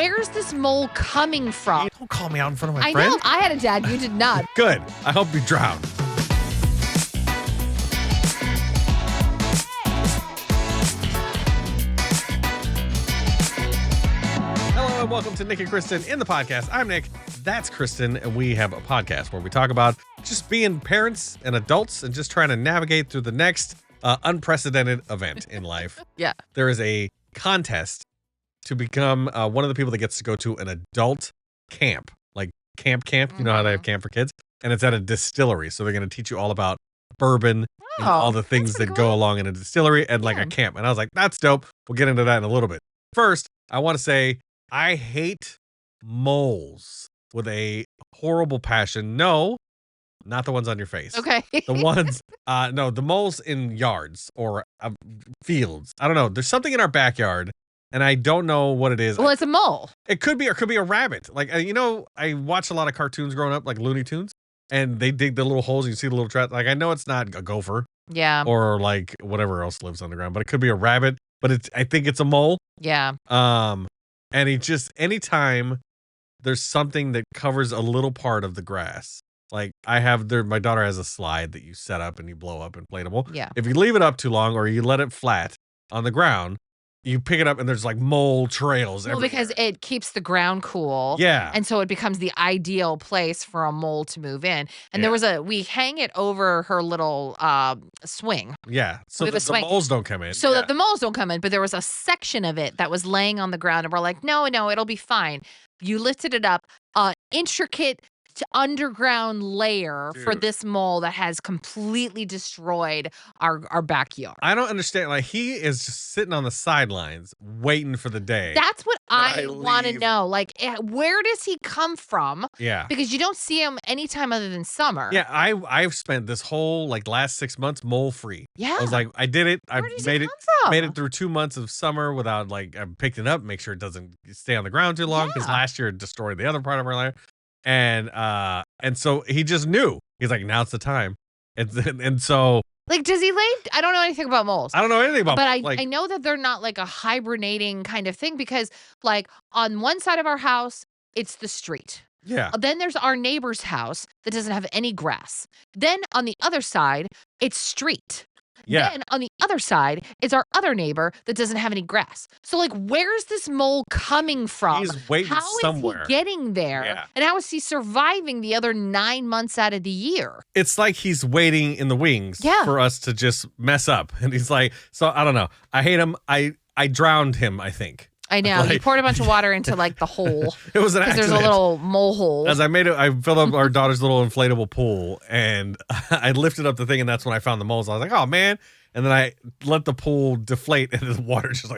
where's this mole coming from? Don't call me out in front of my I friend. know. I had a dad. You did not. Good. I hope you drown. Hello and welcome to Nick and Kristen in the podcast. I'm Nick. That's Kristen, and we have a podcast where we talk about just being parents and adults and just trying to navigate through the next unprecedented event in life. Yeah. There is a contest to become one of the people that gets to go to an adult camp, like camp. You know how they have camp for kids? And it's at a distillery. So they're going to teach you all about bourbon and all the things that go along in a distillery and like a camp. And I was like, that's dope. We'll get into that in a little bit. First, I want to say I hate moles with a horrible passion. No, not the ones on your face. Okay. The ones, no, the moles in yards or fields. I don't know. There's something in our backyard, and I don't know what it is. Well, it's a mole. It could be, or it could be a rabbit. Like, I watched a lot of cartoons growing up, like Looney Tunes, and they dig the little holes. And you see the little trap. Like, I know it's not a gopher. Yeah. Or like whatever else lives on the ground, but it could be a rabbit. But I think it's a mole. Yeah. And he just, anytime there's something that covers a little part of the grass. Like my daughter has a slide that you set up and you blow up inflatable. Yeah. If you leave it up too long or you let it flat on the ground, you pick it up and there's like mole trails everywhere. Because it keeps the ground cool. Yeah. And so it becomes the ideal place for a mole to move in. And we hang it over her little swing. Yeah. So We have a the swing. moles don't come in. So that the moles don't come in. But there was a section of it that was laying on the ground. And we're like, no, it'll be fine. You lifted it up, intricate underground layer for this mole that has completely destroyed our backyard. I don't understand. Like, he is just sitting on the sidelines waiting for the day. That's what I want to know. Like, where does he come from? Yeah. Because you don't see him anytime other than summer. Yeah, I've spent this whole last 6 months mole free. Yeah. I was like, I did it. Where does he come from? Made it through 2 months of summer without I picked it up, make sure it doesn't stay on the ground too long because last year it destroyed the other part of our life. And so he just knew. He's like, now's the time. And so does he lay? I don't know anything about moles. I don't know anything about But moles. I know that they're not like a hibernating kind of thing because on one side of our house, it's the street. Yeah. Then there's our neighbor's house that doesn't have any grass. Then on the other side, it's street. Yeah. Then on the other side is our other neighbor that doesn't have any grass. So where's this mole coming from? He's waiting somewhere. How is he getting there? Yeah. And how is he surviving the other 9 months out of the year? It's like he's waiting in the wings for us to just mess up. And he's like, so I don't know. I hate him. I drowned him, I think. I know. You poured a bunch of water into the hole. It was an accident. There's a little mole hole. As I filled up our daughter's little inflatable pool and I lifted up the thing and that's when I found the moles. I was like, oh man. And then I let the pool deflate and the water just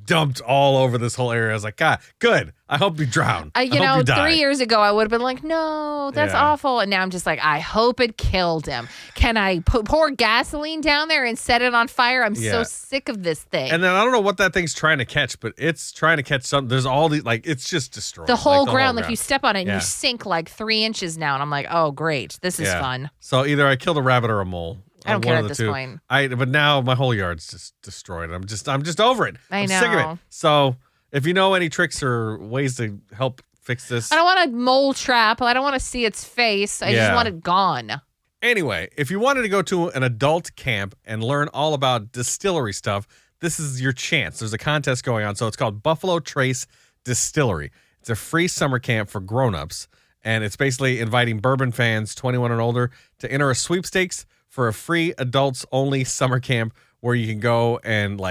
dumped all over this whole area. I was like, God, good. I hope you drown. I hope you die. 3 years ago, I would have been like, no, that's awful. And now I'm just like, I hope it killed him. Can I pour gasoline down there and set it on fire? I'm so sick of this thing. And then I don't know what that thing's trying to catch, but it's trying to catch something. There's all these, it's just destroyed. The whole ground, you step on it and you sink 3 inches now. And I'm like, oh, great. This is fun. So either I killed a rabbit or a mole. I don't care at this point. But now my whole yard's just destroyed. I'm just over it. I'm know. sick of it. So if you know any tricks or ways to help fix this. I don't want a mole trap. I don't want to see its face. I just want it gone. Anyway, if you wanted to go to an adult camp and learn all about distillery stuff, this is your chance. There's a contest going on. So it's called Buffalo Trace Distillery. It's a free summer camp for grown-ups. And it's basically inviting bourbon fans 21 and older to enter a sweepstakes for a free adults-only summer camp where you can go and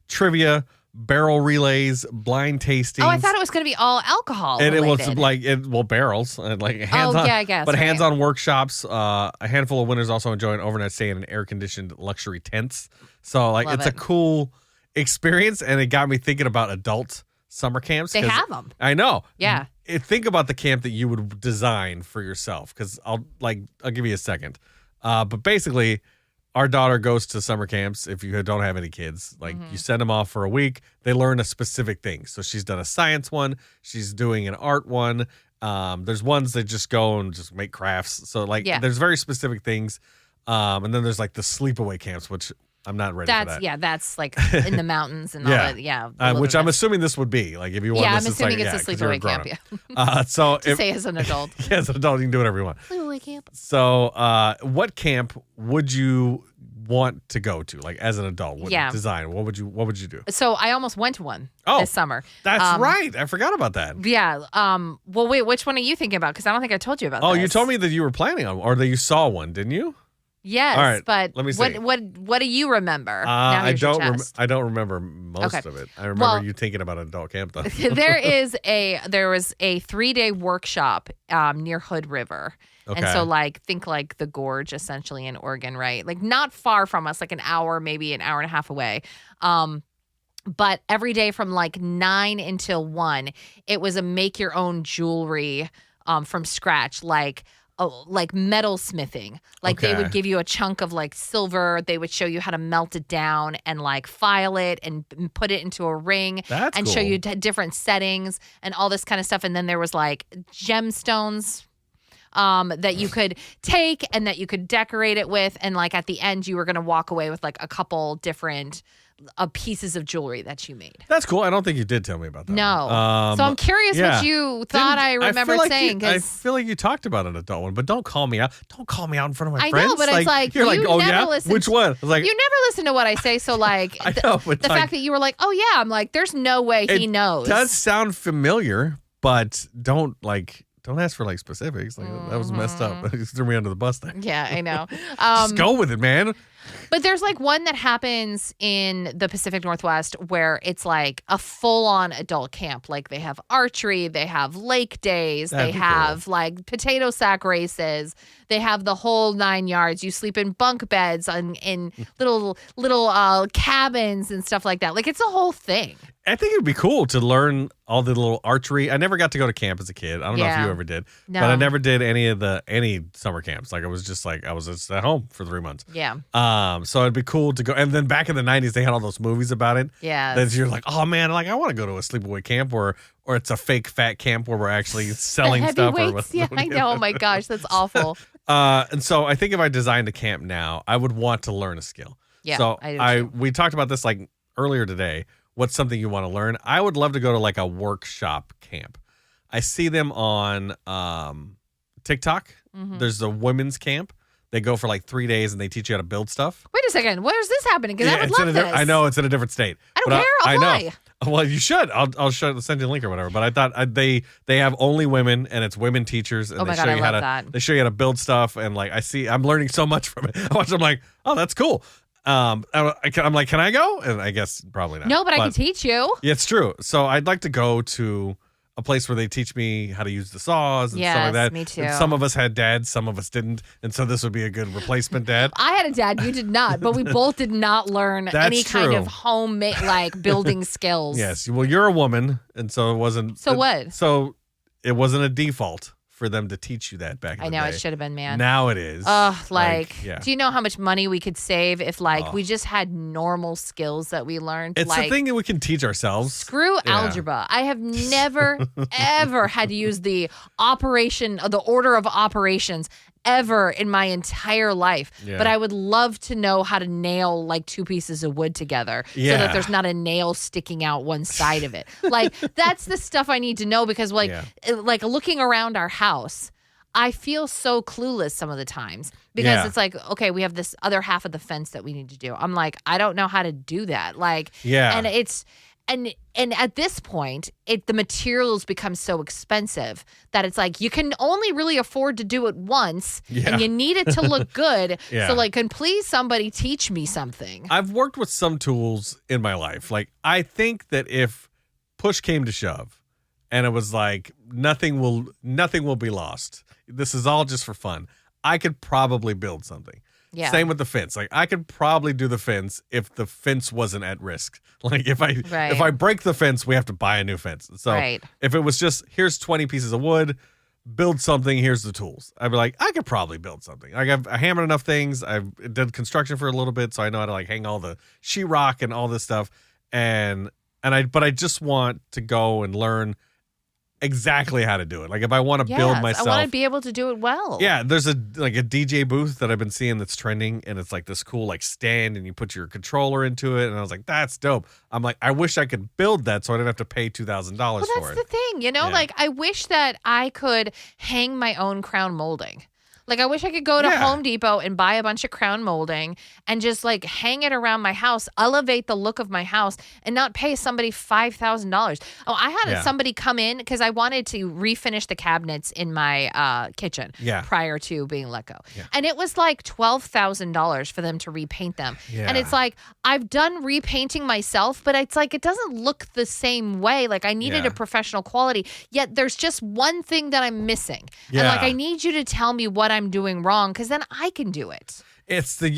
trivia, barrel relays, blind tastings. Oh, I thought it was going to be all alcohol and related. It was barrels and hands-on. I guess. But hands-on workshops. A handful of winners also enjoy an overnight stay in air-conditioned luxury tents. So it's a cool experience, and it got me thinking about adult summer camps. They have them. I know. Yeah. Think about the camp that you would design for yourself, because I'll give you a second. But basically, our daughter goes to summer camps. If you don't have any kids, you send them off for a week, they learn a specific thing. So she's done a science one, she's doing an art one. There's ones that just go and just make crafts. So there's very specific things. And then there's the sleepaway camps, which I'm not ready for that. That's like in the mountains and all that. Yeah. Which I'm assuming this would be. Like if you want yeah, this, I'm assuming it's a sleepaway camp. Yeah. So to say as an adult. Yeah, as an adult, you can do whatever you want. Sleepaway camp. So what camp would you want to go to, like as an adult? What design? What would you do? So I almost went to one this summer. That's right. I forgot about that. Yeah. Well, wait, which one are you thinking about? Because I don't think I told you about this. Oh, you told me that you were planning on, or that you saw one, didn't you? Yes, all right, but let me see. What do you remember? I don't remember most of it. I remember you thinking about an adult camp though. there was a 3-day workshop near Hood River. Okay. And so think like the gorge essentially in Oregon, right? Like not far from us, like an hour, maybe an hour and a half away. But every day from like 9 until 1, it was a make your own jewelry from scratch, like metal smithing. Like they would give you a chunk of like silver. They would show you how to melt it down and like file it and put it into a ring. That's and cool. Show you different settings and all this kind of stuff. And then there was like gemstones that you could take and that you could decorate it with. And like at the end, you were going to walk away with like a couple different pieces of jewelry that you made. That's cool. I don't think you did tell me about that. No. So I'm curious what you thought I remembered saying. I feel like you talked about an adult one, but don't call me out. Don't call me out in front of my friends. I know, but it's like, you're like, oh yeah? Listen. Which one? I was like, you never listen to what I say. So like, I know, but the fact that you were like, oh yeah, I'm like, there's no way he knows. It does sound familiar, but don't ask for like specifics. Like that was messed up. You threw me under the bus there. Yeah, I know. Just go with it, man. But there's like one that happens in the Pacific Northwest where it's like a full-on adult camp. Like they have archery, they have lake days, they have like potato sack races, they have the whole 9 yards. You sleep in bunk beds in little cabins and stuff like that. Like it's a whole thing. I think it would be cool to learn all the little archery. I never got to go to camp as a kid. I don't know if you ever did, but I never did any summer camps. Like I was just at home for 3 months. Yeah. So it'd be cool to go. And then back in the 90s, they had all those movies about it. Yeah. That you're like, oh man, like I want to go to a sleepaway camp or it's a fake fat camp where we're actually selling stuff. Yeah, I know. Oh my gosh, that's awful. And so I think if I designed a camp now, I would want to learn a skill. Yeah. So we talked about this like earlier today. What's something you want to learn? I would love to go to like a workshop camp. I see them on TikTok. Mm-hmm. There's a women's camp. They go for like 3 days and they teach you how to build stuff. Wait a second. Where's this happening? Because I would love this. I know it's in a different state. I don't care. I'll fly. Well, you should. I'll send you a link or whatever. But I thought they have only women and it's women teachers. And oh my God, I love that. They show you how to build stuff. And like I'm learning so much from it. I watch. I'm like, oh, that's cool. I'm like, can I go? And I guess probably not. No, but I can teach you. Yeah, it's true. So I'd like to go to a place where they teach me how to use the saws and stuff like that. Me too. And some of us had dads, some of us didn't. And so this would be a good replacement dad. I had a dad, you did not, but we both did not learn any kind of homemade like building skills. Yes. Well, you're a woman, and so it wasn't. So what? So it wasn't a default for them to teach you that back in the day. I know, it should have been, man. Now it is. Do you know how much money we could save if we just had normal skills that we learned? It's a thing that we can teach ourselves. Screw algebra. I have never, ever had to use the order of operations ever in my entire life. Yeah. But I would love to know how to nail like 2 pieces of wood together so that there's not a nail sticking out one side of it. Like that's the stuff I need to know because like looking around our house, I feel so clueless some of the times because it's like, okay, we have this other half of the fence that we need to do. I'm like, I don't know how to do that. Like, and it's, and at this point, the materials become so expensive that it's like you can only really afford to do it once, and you need it to look good. So, like, can please somebody teach me something? I've worked with some tools in my life. Like, I think that if push came to shove, and it was like nothing will be lost. This is all just for fun. I could probably build something. Yeah. Same with the fence. Like I could probably do the fence if the fence wasn't at risk. Like if I break the fence, we have to buy a new fence. So if it was just here's 20 pieces of wood, build something, here's the tools. I'd be like, I could probably build something. Like I've hammered enough things. I've did construction for a little bit, so I know how to like hang all the sheetrock and all this stuff. But I just want to go and learn exactly how to do it. Like if I want to build Yes, myself, I want to be able to do it well. yeah, there's a DJ booth that I've been seeing that's trending, and it's like this cool like stand, and you put your controller into it, and I was like, that's dope. I'm like, I wish I could build that so I didn't have to pay $2,000 Well, for that's it. the thing, you know. Yeah. Like I wish that I could hang my own crown molding. Like I wish I could go to Yeah. Home Depot and buy a bunch of crown molding and just like hang it around my house, elevate the look of my house, and not pay somebody $5,000. Oh, I had Yeah. somebody come in because I wanted to refinish the cabinets in my kitchen Yeah. prior to being let go, Yeah. and it was like $12,000 for them to repaint them. Yeah. And it's like I've done repainting myself, but it's like it doesn't look the same way. Like I needed Yeah. a professional quality. Yet there's just one thing that I'm missing, and like Yeah. I need you to tell me what I'm doing wrong, because then I can do it.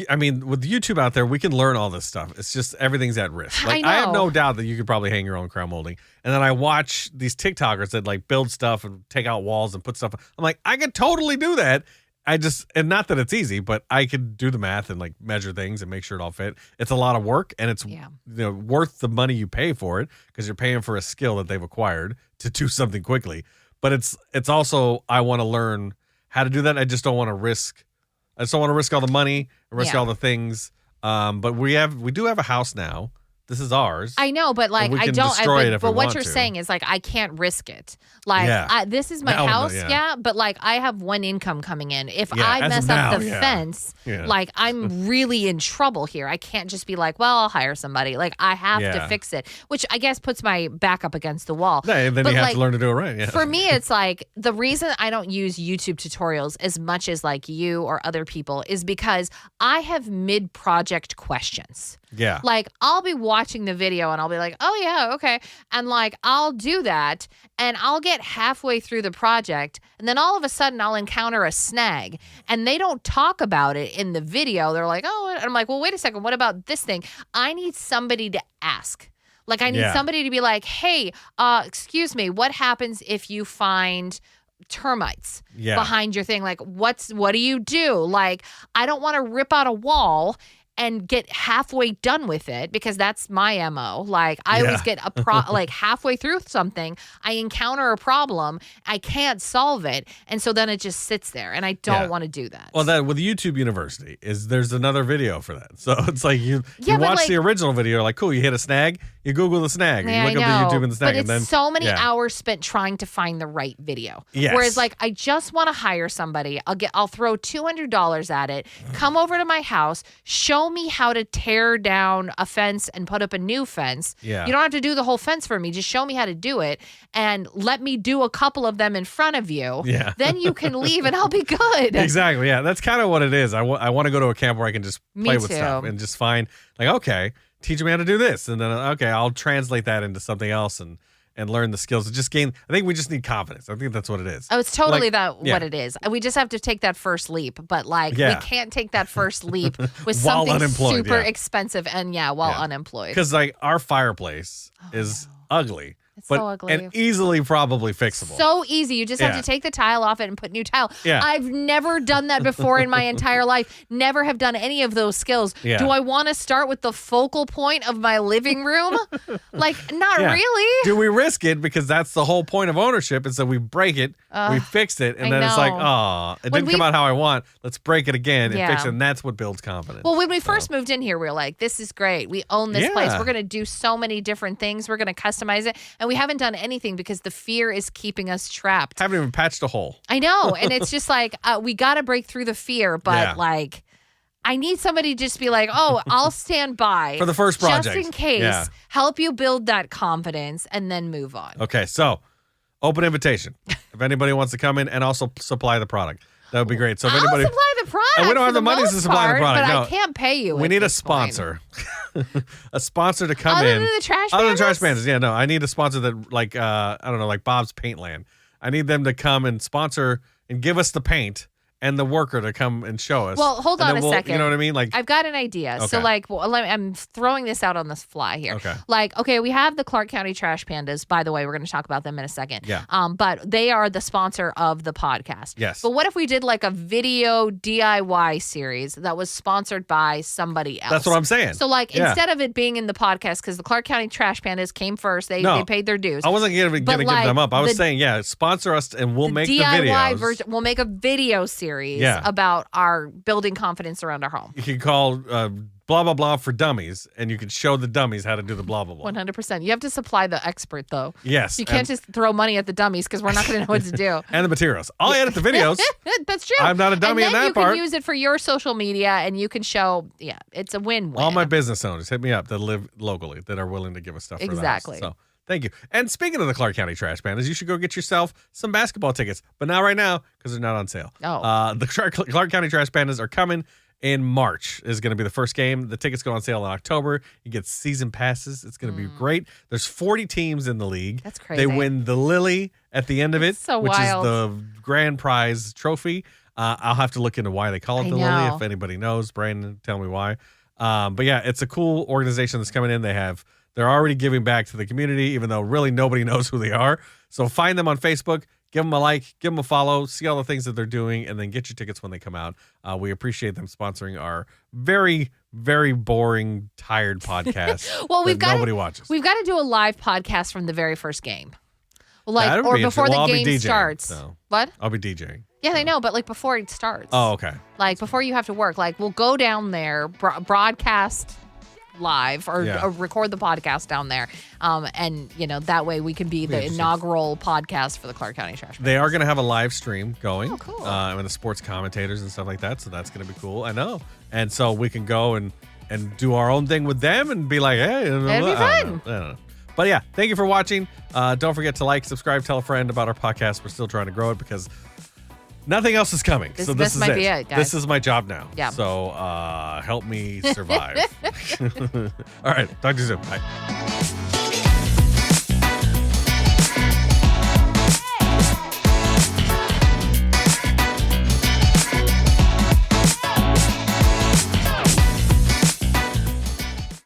I mean, with YouTube out there, we can learn all this stuff. It's just everything's at risk. Like I I have know. no doubt that you could probably hang your own crown molding. And then I watch these TikTokers that like build stuff and take out walls and put stuff. I'm like, I could totally do that. And not that it's easy, but I could do the math and like measure things and make sure it all fit. It's a lot of work, and it's worth the money you pay for it because you're paying for a skill that they've acquired to do something quickly. But it's also, I want to learn how to do that. I just don't want to risk. I just don't want to risk all the money, risk all the things. But we do have a house now. This is ours. I know, but like we I can don't. destroy it if but we what want you're to. saying is like I can't risk it. Like Yeah. this is my Now, house, yeah. but like I have one income coming in. If Yeah, I as mess of up now, the yeah. fence, Yeah. like I'm really in trouble here. I can't just be like, well, I'll hire somebody. Like I have to Yeah. fix it, which I guess puts my back up against the wall. Yeah, and then But, you have like, to learn to do it right. Yeah. For me, it's like the reason I don't use YouTube tutorials as much as like you or other people is because I have mid-project questions. Yeah. Like I'll be watching the video and I'll be like, oh yeah, okay. And like I'll do that and I'll get halfway through the project and then all of a sudden I'll encounter a snag and they don't talk about it in the video. They're like, oh, and I'm like, well, wait a second. What about this thing? I need somebody to ask. Like I need Yeah. somebody to be like, hey, excuse me, what happens if you find termites Yeah. behind your thing? Like what do you do? Like I don't want to rip out a wall and get halfway done with it because that's my MO. Like I always Yeah. get like halfway through something, I encounter a problem, I can't solve it, and so then it just sits there, and I don't Yeah. want to do that. Well, that with YouTube University there's another video for that. So it's like you Yeah, but, watch like- the original video, you're like, cool, you hit a snag, you Google the snag, or Yeah, you look I up the know, YouTube and the snag, but it's and then so many yeah. hours spent trying to find the right video. Yes. Whereas, like, I just want to hire somebody. I'll throw $200 at it. Come over to my house. Show me how to tear down a fence and put up a new fence. Yeah. You don't have to do the whole fence for me. Just show me how to do it, and let me do a couple of them in front of you. Yeah. Then you can leave, and I'll be good. Exactly. Yeah, that's kind of what it is. I want to go to a camp where I can just Me play with too. stuff and just find like, okay, teach me how to do this, and then okay, I'll translate that into something else and learn the skills. And just gain. I think we just need confidence. I think that's what it is. Oh, it's totally Like, yeah. what it is. We just have to take that first leap. But like, Yeah. we can't take that first leap with While something unemployed, super yeah. expensive and while Yeah. unemployed. Because like our fireplace is ugly, It's but so ugly. and easily probably fixable. So easy. You just have Yeah. to take the tile off it and put new tile. Yeah. I've never done that before in my entire life. Never have done any of those skills. Yeah. Do I want to start with the focal point of my living room? Like, not Yeah. really. Do we risk it? Because that's the whole point of ownership is that we break it, we fix it, and I then it's like, know. oh, it When didn't come out how I want. Let's break it again and fix Yeah. it. And that's what builds confidence. Well, when we first moved in here, we were like, this is great. We own this place. Yeah. We're going to do so many different things. We're going to customize it. And we haven't done anything because the fear is keeping us trapped. Haven't even patched a hole. I know. And it's just like, we got to break through the fear. But Yeah. like, I need somebody to just be like, oh, I'll stand by For the first project. just in case, Yeah. help you build that confidence and then move on. Okay, so open invitation. If anybody wants to come in and also supply the product, that would be great. So if I'll anybody, supply the product. And we don't for have the money to most supply the part, product, but no. I can't pay you. we at need a this point. sponsor, a sponsor to come Other in. than the trash Other than trash bandits? bandits, yeah, no, I need a sponsor that like I don't know, like Bob's Paintland. I need them to come and sponsor and give us the paint, and the worker to come and show us. Well, hold and on then a second. You know what I mean? Like, I've got an idea. So, Okay. like, I'm throwing this out on the fly here. Okay. Like, okay, we have the Clark County Trash Pandas. By the way, we're going to talk about them in a second. Yeah. But they are the sponsor of the podcast. Yes. But what if we did like a video DIY series that was sponsored by somebody else? That's what I'm saying. So, like, Yeah. instead of it being in the podcast, because the Clark County Trash Pandas came first, they paid their dues. I wasn't going to give like, them up. I was the- saying, yeah, sponsor us and we'll make the DIY videos. version. We'll make a video series Yeah. about our building confidence around our home. You can call blah, blah, blah for dummies, and you can show the dummies how to do the blah, blah, blah. 100%. You have to supply the expert, though. Yes. You can't just throw money at the dummies because we're not going to know what to do. And the materials. I'll edit the videos. That's true. I'm not a dummy and in then that part. You can use it for your social media, and you can show, it's a win-win. All my business owners hit me up that live locally that are willing to give us stuff for Exactly. the house. So thank you. And speaking of the Clark County Trash Pandas, you should go get yourself some basketball tickets. But not right now because they're not on sale. Oh. The Clark County Trash Pandas are coming in March is going to be the first game. The tickets go on sale in October. You get season passes. It's going to be great. There's 40 teams in the league. That's crazy. They win the Lily at the end of it, so which wild. is the grand prize trophy. I'll have to look into why they call it I the Lily. know. If anybody knows, Brandon, tell me why. But yeah, it's a cool organization that's coming in. They're already giving back to the community, even though really nobody knows who they are. So find them on Facebook, give them a like, give them a follow, see all the things that they're doing, and then get your tickets when they come out. We appreciate them sponsoring our very, very boring, tired podcast. Well, nobody watches. We've got to do a live podcast from the very first game. That would Or be before interesting. Well, the I'll be game DJing, starts. so. What? I'll be DJing. Yeah, I know, but like before it starts. Oh, okay. Like before you have to work. Like we'll go down there, broadcast live or record the podcast down there. And, that way we can be the inaugural podcast for the Clark County Trash Pandas. They are going to have a live stream going. Oh, cool. And the sports commentators and stuff like that. So that's going to be cool. I know. And so we can go and do our own thing with them and be like, hey. It'd be I fun. don't know. But yeah, thank you for watching. Don't forget to like, subscribe, tell a friend about our podcast. We're still trying to grow it because nothing else is coming. So this is might be it, guys. This is my job now. Yeah. So help me survive. All right. Talk to you soon. Bye.